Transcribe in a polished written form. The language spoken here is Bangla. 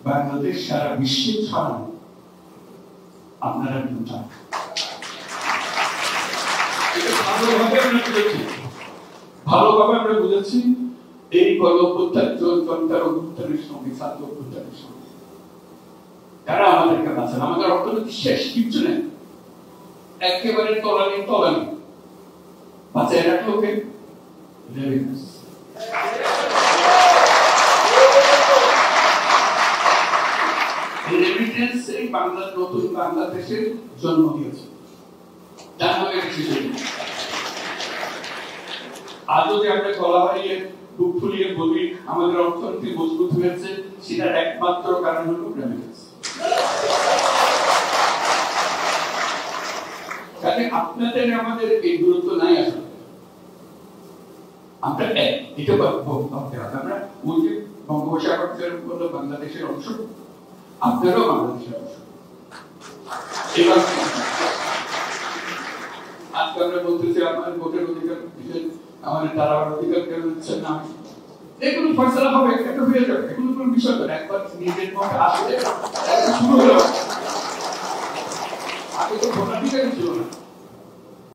বাংলাদেশ সারা বিশ্বে ছড়ানো আপনারা দুটা ভালোভাবে আমরা বুঝেছি। এই গণঅভ্যুত্থান জনতার অভ্যুত্থানের সঙ্গে ছাত্র অভ্যুত্থানের সঙ্গে তারা আমাদেরকে বাঁচান। আমাদের অর্থনীতি শেষ, কিছু নেই, একেবারে তলানি তলানি। বাঁচায় রাখলো কে? রেমিটেন্স এই বাংলার নতুন বাংলাদেশের জন্ম দিয়েছে। আজও যে আমরা গলা বাড়িয়ে বুক ফুলিয়ে বলি আমাদের অর্থনীতি মজবুত হয়েছে, সেটার একমাত্র কারণ হলো রেমিটেন্স। কাজে আপনাদের আমাদের এই দূরত্ব নাই আসলে। আমরা এটা ভাবতে হবে, আমরা ওই যে বঙ্গোপসাগরের বললো বাংলাদেশের অংশ, আপনারাও বাংলাদেশের অংশ। এবার আজকে আমরা বলতেছি আপনার ভোটের অধিকার দিচ্ছেন, আমাদের তারার অধিকার কেন দিচ্ছেন না, এগুলো ফয়সালা হবে, এটা হয়ে যাবে, এগুলো কোনো বিষয় না। একবার নিজের মধ্যে আসলে শুরু হলো, আগে তো ভোটাধিকারই ছিল না।